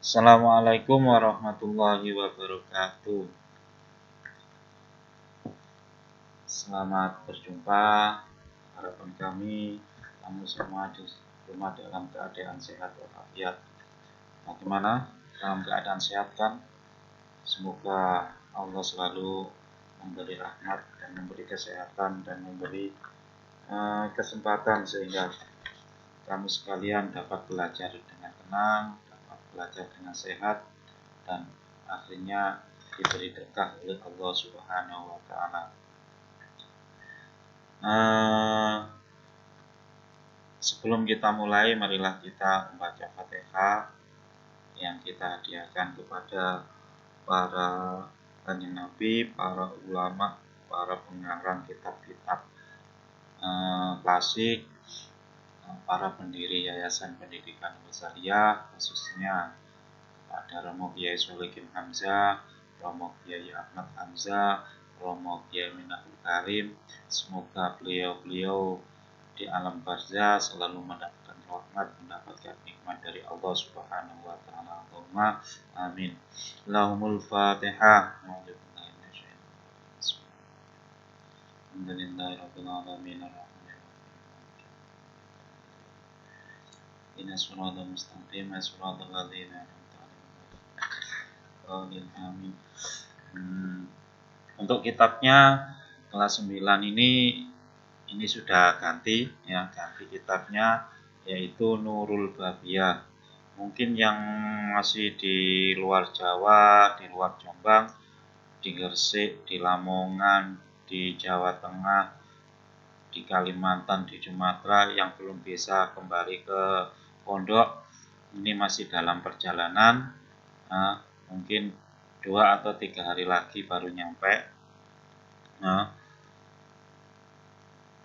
Assalamualaikum warahmatullahi wabarakatuh. Selamat berjumpa. Harapan kami, kamu semua di rumah dalam keadaan sehat walafiat. Bagaimana? Dalam keadaan sehat kan? Semoga Allah selalu memberi rahmat dan memberi kesehatan dan memberi kesempatan sehingga kamu sekalian dapat belajar dengan tenang, dapat belajar dengan sehat, dan akhirnya diberi berkah oleh Allah Subhanahu wa Ta'ala. Sebelum kita mulai, marilah kita membaca Fatihah yang kita hadiahkan kepada para kanjeng Nabi, para ulama, para pengarang kitab-kitab klasik, para pendiri Yayasan Pendidikan Al-Azhariyah, khususnya pada Romo Kiai Sholikin Hamzah, Romo Kiai Ahmad Hamzah, Romo Kiai Minahul Karim. Semoga beliau-beliau di alam barzah selalu mendapatkan rahmat, mendapatkan nikmat dari Allah Subhanahu wa Ta'ala. Allahumma amin. Lahumul Fatihah. Alhamdulillahirabbil alamin. Inna suratul mustaqim, suratul ladzina an'amta 'alaihim. Amin. Untuk kitabnya kelas 9 ini sudah ganti kitabnya, yaitu Nurul Babiyah. Mungkin yang masih di luar Jawa, di luar Jombang, di Gresik, di Lamongan, di Jawa Tengah, di Kalimantan, di Sumatera yang belum bisa kembali ke pondok, ini masih dalam perjalanan. Mungkin 2 atau 3 hari lagi baru nyampe.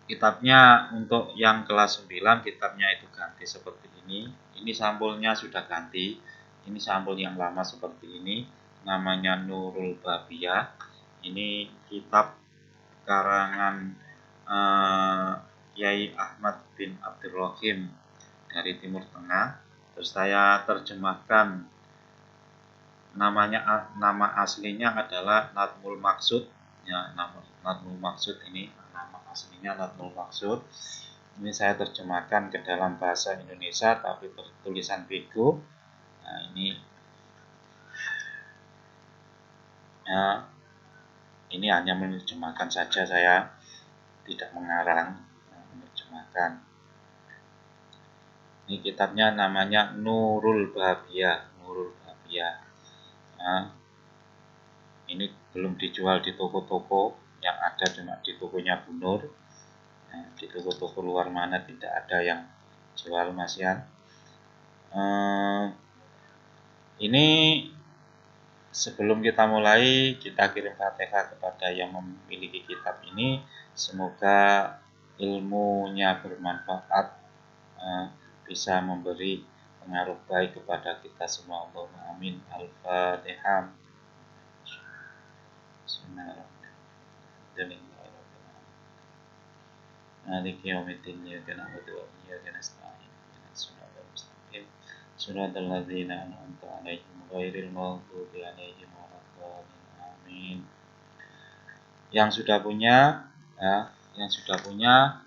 Kitabnya untuk yang kelas 9, kitabnya itu ganti seperti ini. Ini sampulnya sudah ganti. Ini sampul yang lama seperti ini. Namanya Nurul Babiyah. Ini kitab karangan Kiai Ahmad bin Abdurrahim dari Timur Tengah. Terus saya terjemahkan. Nama aslinya adalah Nadmul Maqsud. Nadmul Maqsud ini. Nama aslinya Nadmul Maqsud. Ini saya terjemahkan ke dalam bahasa Indonesia tapi bertulisan Bego. Ini hanya menerjemahkan saja, saya tidak mengarang, menerjemahkan. Ini kitabnya namanya Nurul Babiyah. Ini belum dijual di toko-toko, yang ada cuma di tokonya Bu Nur. Di toko-toko luar mana tidak ada yang jual, Mas Yan. Ini sebelum kita mulai, kita kirim Fatihah kepada yang memiliki kitab ini. Semoga ilmunya bermanfaat, bisa memberi pengaruh baik kepada kita semua. Allahumma amin. Al-Fatihah. Bismillahirrahmanirrahim. Maliki yaumiddin, iyyaka na'budu wa iyyaka nasta'in. Ihdinas siratal mustaqim, siratal ladzina an'amta 'alaihim ghairil maghdubi 'alaihim waladdallin. Amin. Yang sudah punya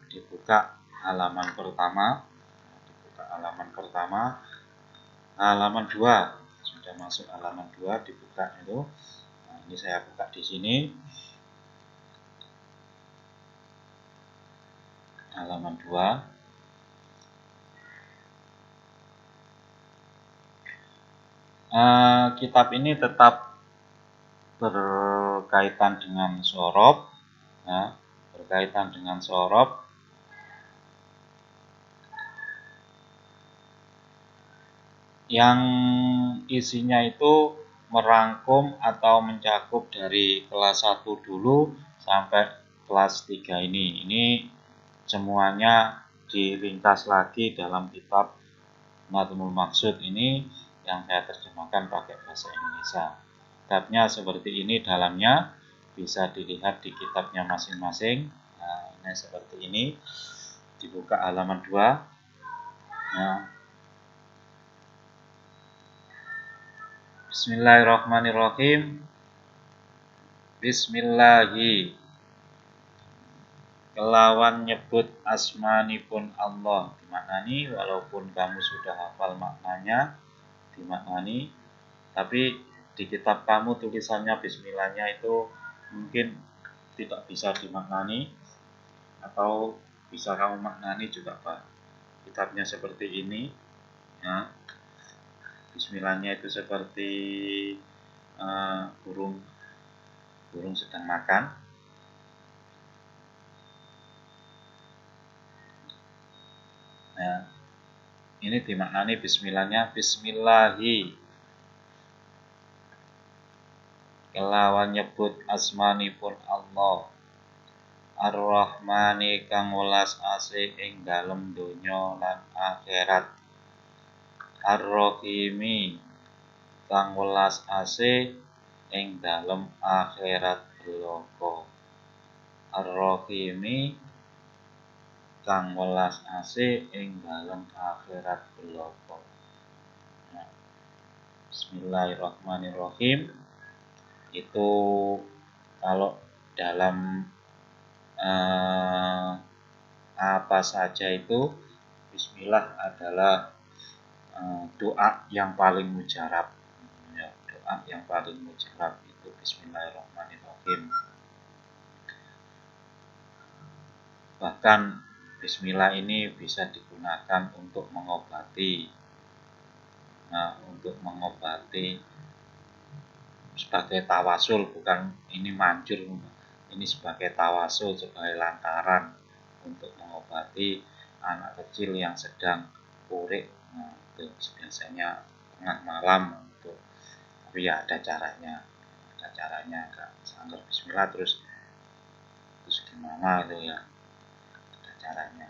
dibuka halaman pertama. Halaman 2. Sudah masuk halaman 2, dibuka itu. Ini saya buka di sini. Halaman 2. Kitab ini tetap berkaitan dengan sorob. Yang isinya itu merangkum atau mencakup dari kelas 1 dulu sampai kelas 3 ini. Ini semuanya diringkas lagi dalam kitab Nadmul Maqsud ini yang saya terjemahkan pakai bahasa Indonesia. Kitabnya seperti ini dalamnya, bisa dilihat di kitabnya masing-masing. Ini seperti ini. Dibuka halaman 2. Bismillahirrahmanirrahim. Bismillahi kelawan nyebut asmanipun Allah, dimaknani walaupun kamu sudah hafal maknanya, dimaknani, tapi di kitab kamu tulisannya bismillahnya itu mungkin tidak bisa dimaknani, atau bisa kamu maknani juga Pak. Kitabnya seperti ini ya. Bismillahnya itu seperti burung sedang makan. Nah, ini dimaknani bismillahnya bismillahi kelawan nyebut asmanipun Allah Ar-Rahmani kang welas asih ing dalem donya lan akhirat, Ar-Rahimi kang welas asih ing dalem akhirat bloko, Ar-Rahimi kang welas asih ing dalem akhirat bloko. Nah, Bismillahirrahmanirrahim itu kalau dalam apa saja itu bismillah adalah doa yang paling mujarab ya, doa yang paling mujarab itu bismillahirrahmanirrahim. Bahkan bismillah ini bisa digunakan untuk mengobati. Nah, untuk mengobati sebagai tawasul, bukan ini manjur, ini sebagai tawasul, sebagai lantaran untuk mengobati anak kecil yang sedang purik. Nah, itu biasanya tengah malam untuk, tapi ya ada caranya, nggak sanggup bismillah terus gimana itu ya, ada caranya.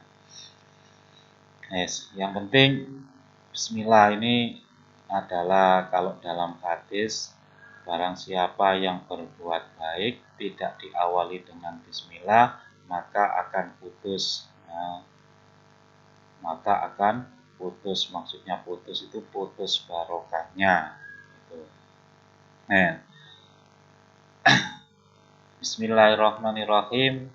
Yes, yang penting bismillah ini adalah kalau dalam hadis, barang siapa yang berbuat baik tidak diawali dengan bismillah maka akan putus. Nah, maka akan putus, maksudnya putus itu putus barokahnya gitu. Nah, Bismillahirrahmanirrahim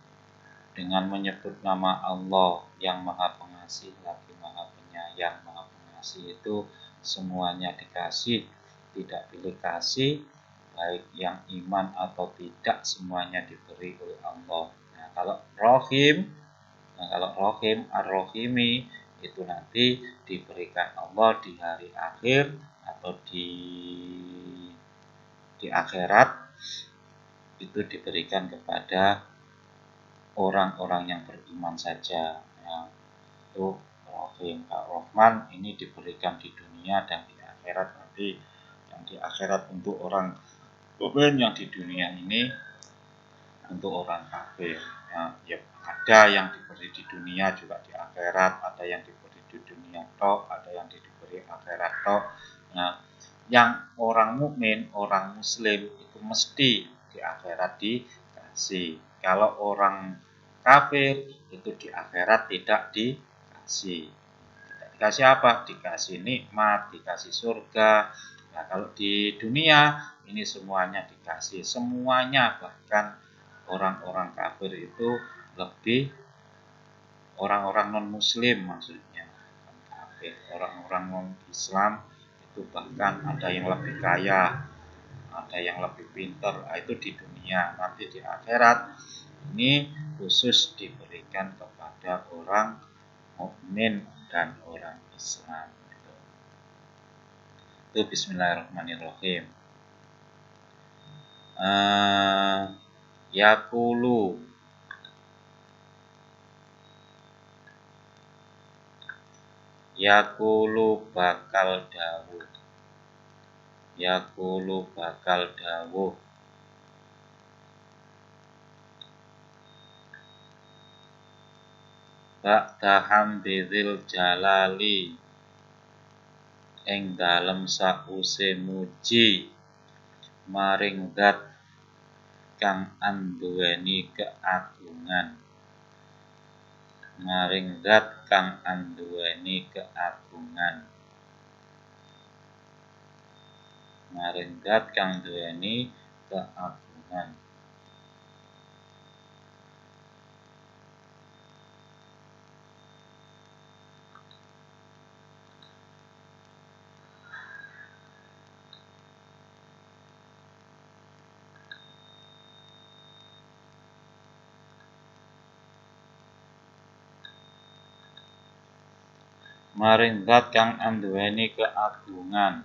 dengan menyebut nama Allah yang Maha Pengasih lagi Maha Penyayang. Maha Pengasih itu semuanya dikasih, tidak pilih kasih, baik yang iman atau tidak semuanya diberi oleh Allah. Nah, kalau Rahim Ar-Rahimi itu nanti diberikan Allah di hari akhir atau di akhirat, itu diberikan kepada orang-orang yang beriman saja ya. Itu Rahim. Ar-Rahman ini diberikan di dunia dan di akhirat, nanti yang di akhirat untuk orang mukmin, yang di dunia ini untuk orang kafir ya. Ya, ada yang diberi di dunia juga di akhirat, ada yang diberi di dunia tok, ada yang diberi akhirat tok. Nah, yang orang mukmin, orang muslim itu mesti di akhirat dikasih. Kalau orang kafir itu di akhirat tidak dikasih. Tidak dikasih apa? Dikasih nikmat, dikasih surga. Nah, kalau di dunia ini semuanya dikasih, semuanya, bahkan orang-orang kafir itu lebih, orang-orang non muslim maksudnya, kafir, orang-orang non Islam itu bahkan ada yang lebih kaya, ada yang lebih pintar. Itu di dunia. Nanti di akhirat ini khusus diberikan kepada orang mukmin dan orang Islam. Itu Bismillahirrahmanirrahim. Yakulu bakal dawuh. Yakulu bakal dawuh. Ba'da hamdizil jalali ing dalem sause muji maring zat kang anduweni keagungan. Maring zat kang anduweni keagungan. maring zat kang duweni keagungan. Maring zat kang anduweni keagungan.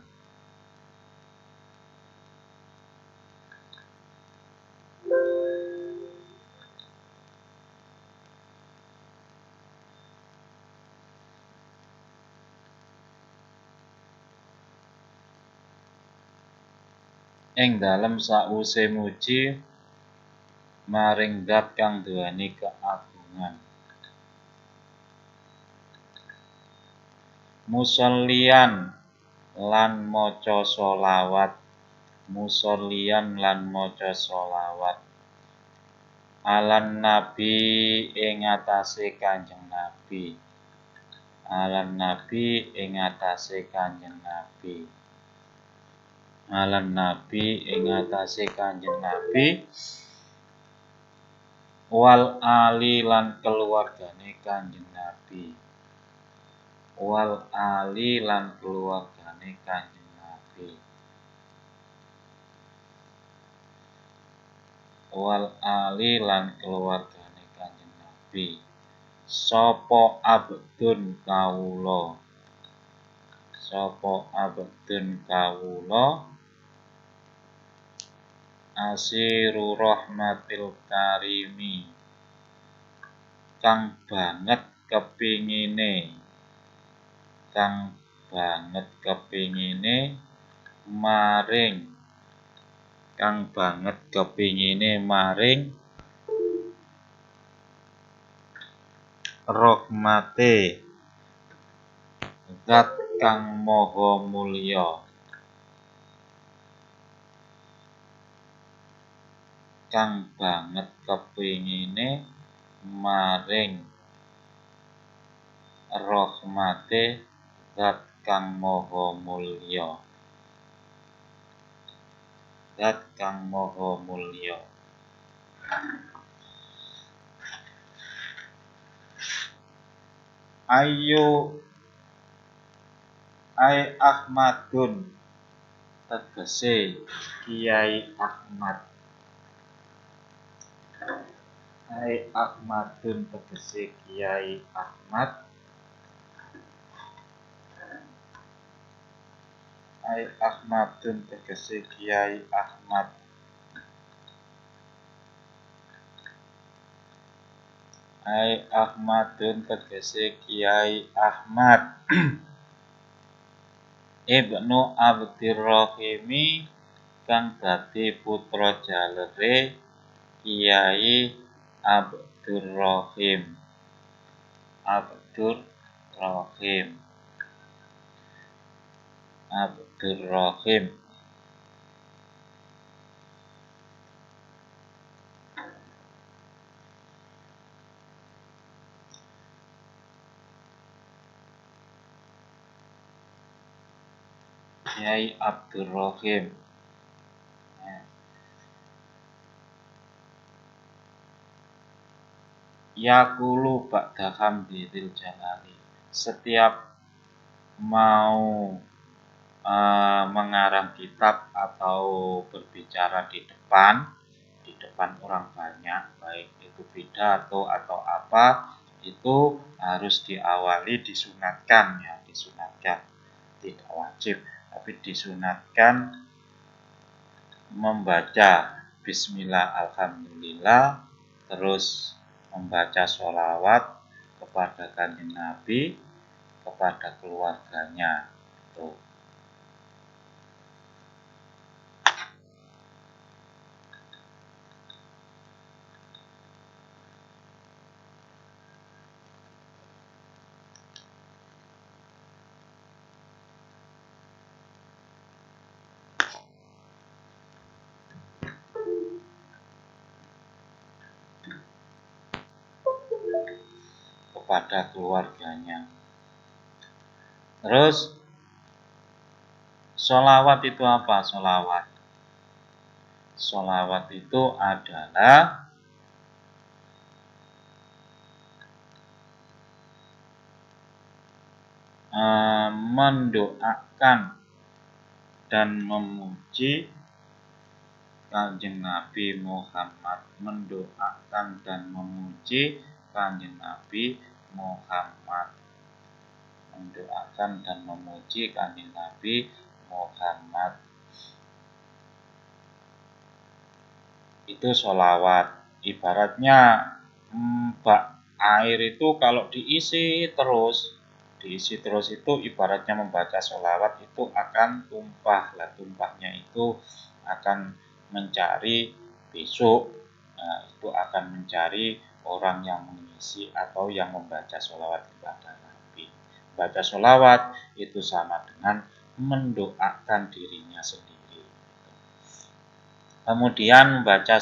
Ing dalem sawuse muji maring zat kang duweni keagungan. Musolliyan lan maca sholawat. Musolliyan lan maca sholawat. Alan Nabi ing atase Kanjeng Nabi. Alan Nabi ing atase Kanjeng Nabi. Alan Nabi ing atase Kanjeng Nabi. Wal ali lan keluargane Kanjeng Nabi. Wal ali lan keluargane Kanjeng Nabi. Wal ali lan keluargane Kanjeng Nabi. Sapa abdun kawula. Sapa abdun kawula. Asiru rahmatil karimi. Kang banget kepingine. Kang banget kepingine maring. Kang banget kepingine maring rahmate zat kang maha mulya. Kang banget kepingine maring rahmate zat kang maha mulya. Zat kang maha mulya. Ayu ai Ahmadun tegese Kiai Ahmad. Ai Ahmadun tegese Kiai Ahmad. Ai Ahmadun tegese Kiai Ahmad. Ai Ahmadun tegese Kiai Ahmad. Ibnu Abdirrahimi kang dadi putra jalere Kiai Abdurrahim. Abdurrahim. Abdurrahim. Kiai Abdurrahim. Yaqulu ba'da hamdil jalali. Setiap mau mengarang kitab atau berbicara di depan orang banyak, baik itu pidato atau apa, itu harus diawali disunatkan ya, disunatkan. Tidak wajib, tapi disunatkan membaca bismillah alhamdulillah, terus membaca sholawat kepada Kanjeng Nabi, kepada keluarganya. Tuh. Kepada keluarganya. Terus Sholawat itu apa? Sholawat itu adalah mendoakan dan memuji Kanjeng Nabi Muhammad, mendoakan dan memuji Kanjeng Nabi Muhammad, mendoakan dan memuji Kanjeng Nabi Muhammad. Itu sholawat. Ibaratnya bak air itu kalau diisi terus itu ibaratnya membaca sholawat itu akan tumpah. Lah tumpahnya itu akan mencari besok, itu akan mencari orang yang mengisi atau yang membaca sholawat kepada Nabi. Baca sholawat itu sama dengan mendoakan dirinya sendiri. Kemudian membaca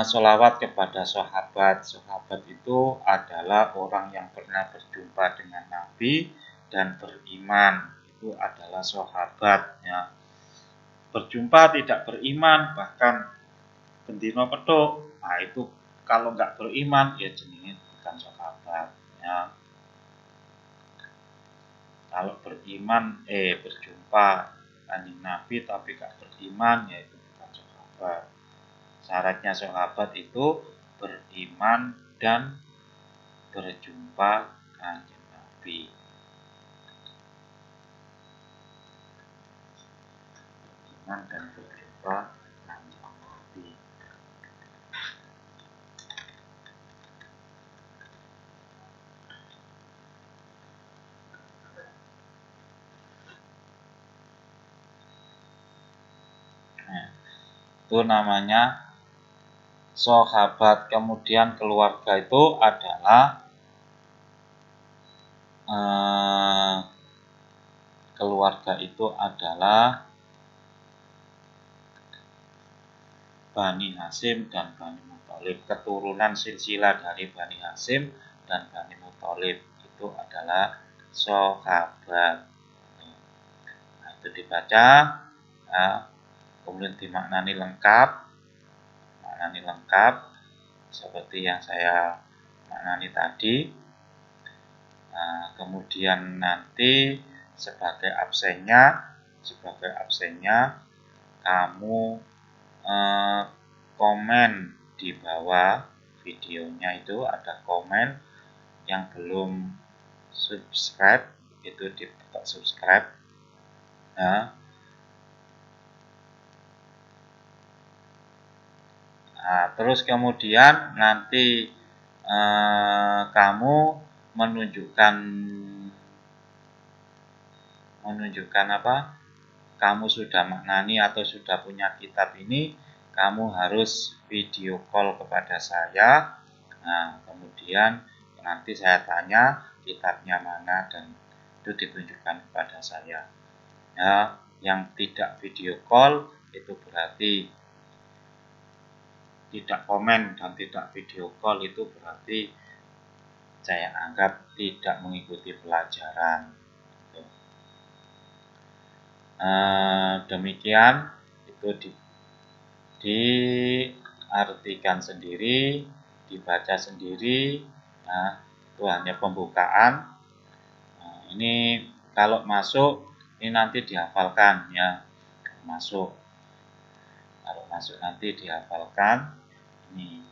sholawat kepada sahabat. Sahabat itu adalah orang yang pernah berjumpa dengan Nabi dan beriman. Itu adalah sahabat. Ya. Berjumpa tidak beriman, bahkan bendino peduk. Nah itu kalau nggak beriman ya jenenge bukan sahabat. Ya. Kalau beriman berjumpa Kanjeng Nabi tapi nggak beriman ya itu bukan sahabat. Syaratnya sahabat itu beriman dan berjumpa Kanjeng Nabi. Beriman dan berjumpa Kanjeng Nabi. Nah, itu namanya sahabat. Kemudian keluarga itu adalah Bani Hasyim dan Bani Muthalib. Keturunan silsilah dari Bani Hasyim dan Bani Muthalib itu adalah sahabat. Nah, itu dibaca, kemudian dimaknani lengkap, seperti yang saya maknani tadi. Nah, kemudian nanti sebagai absennya kamu komen di bawah videonya, itu ada komen yang belum subscribe itu dibuka subscribe. Nah, terus kemudian nanti kamu menunjukkan apa? Kamu sudah maknani atau sudah punya kitab ini, kamu harus video call kepada saya. Nah, kemudian nanti saya tanya kitabnya mana dan itu ditunjukkan kepada saya. Ya, yang tidak video call itu berarti tidak komen dan tidak video call itu berarti saya anggap tidak mengikuti pelajaran. Demikian itu diartikan sendiri, dibaca sendiri. Nah, itu hanya pembukaan. Nah, ini kalau masuk ini nanti dihafalkan ya. Kalau masuk nanti dihafalkan ini.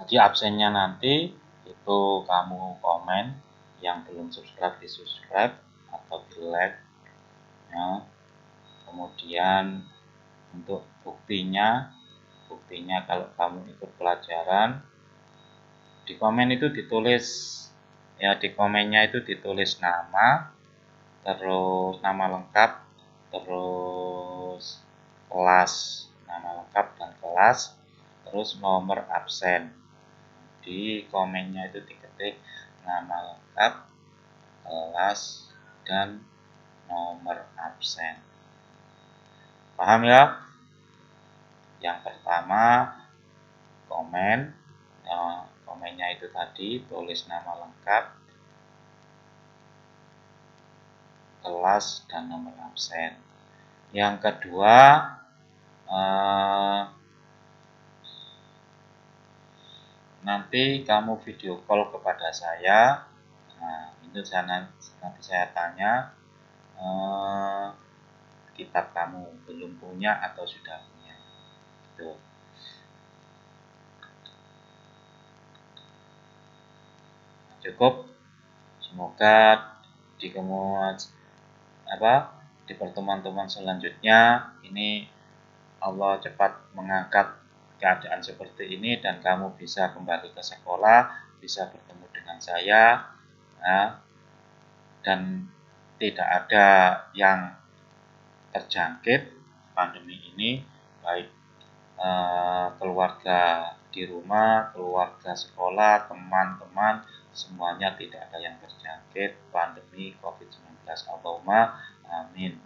Jadi absennya nanti itu kamu komen, yang belum subscribe di subscribe atau di like ya. Kemudian untuk buktinya kalau kamu ikut pelajaran, di komen itu ditulis ya, di komennya itu ditulis nama, terus nama lengkap, terus kelas, nama lengkap dan kelas, terus nomor absen. Di komennya itu diketik nama lengkap, kelas, dan nomor absen. Paham ya? Yang pertama Pertama, komen. Komennya itu tadi tulis nama lengkap, kelas, dan nomor absen. Yang kedua, nanti kamu video call kepada saya. Nah, itu nanti saya tanya, kitab kamu belum punya atau sudah punya. Gitu. Cukup. Semoga di pertemuan-temuan selanjutnya ini Allah cepat mengangkat keadaan seperti ini dan kamu bisa kembali ke sekolah, bisa bertemu dengan saya, dan tidak ada yang terjangkit pandemi ini, baik keluarga di rumah, keluarga sekolah, teman-teman, semuanya tidak ada yang terjangkit pandemi COVID-19. Allahumma amin.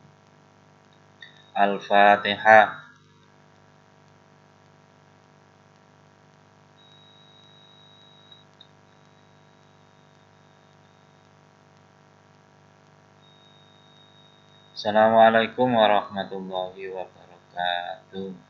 Al-Fatihah. Assalamualaikum warahmatullahi wabarakatuh.